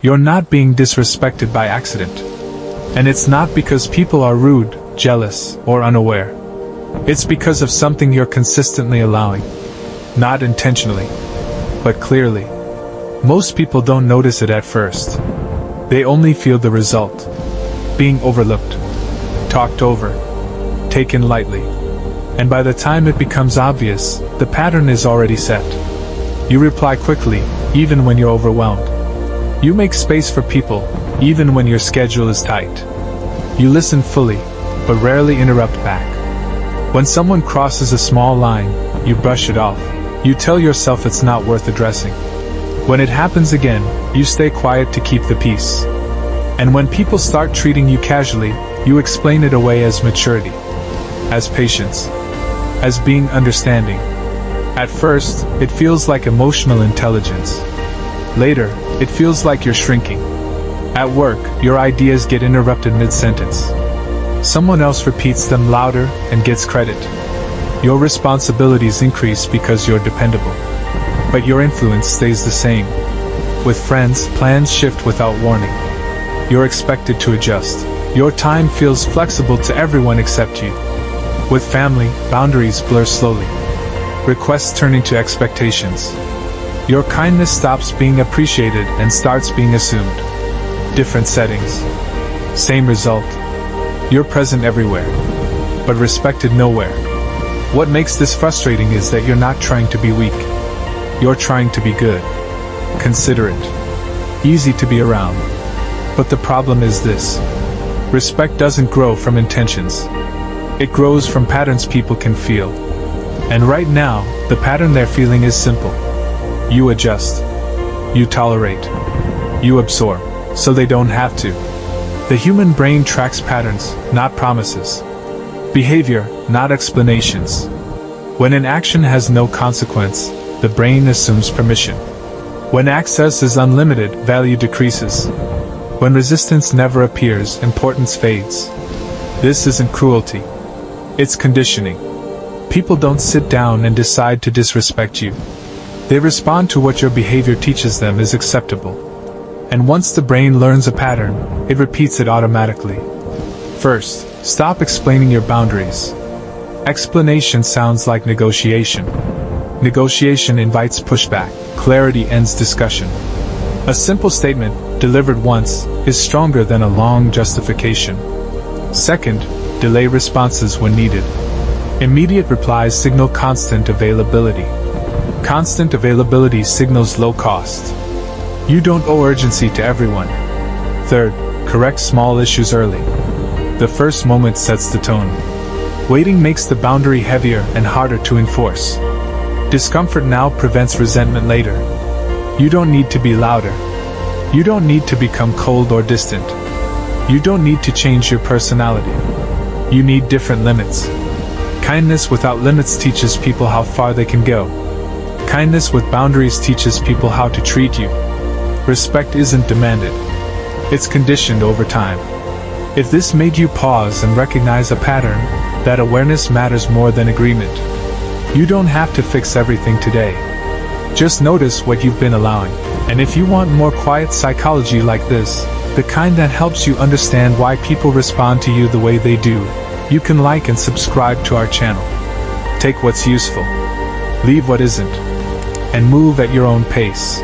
You're not being disrespected by accident. And it's not because people are rude, jealous, or unaware. It's because of something you're consistently allowing. Not intentionally, but clearly. Most people don't notice it at first. They only feel the result. Being overlooked, talked over, taken lightly. And by the time it becomes obvious, the pattern is already set. You reply quickly, even when you're overwhelmed. You make space for people, even when your schedule is tight. You listen fully, but rarely interrupt back. When someone crosses a small line, you brush it off. You tell yourself it's not worth addressing. When it happens again, you stay quiet to keep the peace. And when people start treating you casually, you explain it away as maturity, as patience, as being understanding. At first, it feels like emotional intelligence. Later, it feels like you're shrinking. At work, your ideas get interrupted mid-sentence. Someone else repeats them louder and gets credit. Your responsibilities increase because you're dependable. But your influence stays the same. With friends, plans shift without warning. You're expected to adjust. Your time feels flexible to everyone except you. With family, boundaries blur slowly. Requests turn into expectations. Your kindness stops being appreciated and starts being assumed. Different settings. Same result. You're present everywhere, but respected nowhere. What makes this frustrating is that you're not trying to be weak. You're trying to be good, considerate, easy to be around. But the problem is this. Respect doesn't grow from intentions. It grows from patterns people can feel. And right now, the pattern they're feeling is simple. You adjust. You tolerate. You absorb, so they don't have to. The human brain tracks patterns, not promises. Behavior, not explanations. When an action has no consequence, the brain assumes permission. When access is unlimited, value decreases. When resistance never appears, importance fades. This isn't cruelty. It's conditioning. People don't sit down and decide to disrespect you. They respond to what your behavior teaches them is acceptable. And once the brain learns a pattern, it repeats it automatically. First, stop explaining your boundaries. Explanation sounds like negotiation. Negotiation invites pushback. Clarity ends discussion. A simple statement, delivered once, is stronger than a long justification. Second, delay responses when needed. Immediate replies signal constant availability. Constant availability signals low cost. You don't owe urgency to everyone. Third, correct small issues early. The first moment sets the tone. Waiting makes the boundary heavier and harder to enforce. Discomfort now prevents resentment later. You don't need to be louder. You don't need to become cold or distant. You don't need to change your personality. You need different limits. Kindness without limits teaches people how far they can go. Kindness with boundaries teaches people how to treat you. Respect isn't demanded. It's conditioned over time. If this made you pause and recognize a pattern, that awareness matters more than agreement. You don't have to fix everything today. Just notice what you've been allowing. And if you want more quiet psychology like this, the kind that helps you understand why people respond to you the way they do, you can like and subscribe to our channel. Take what's useful, leave what isn't, and move at your own pace.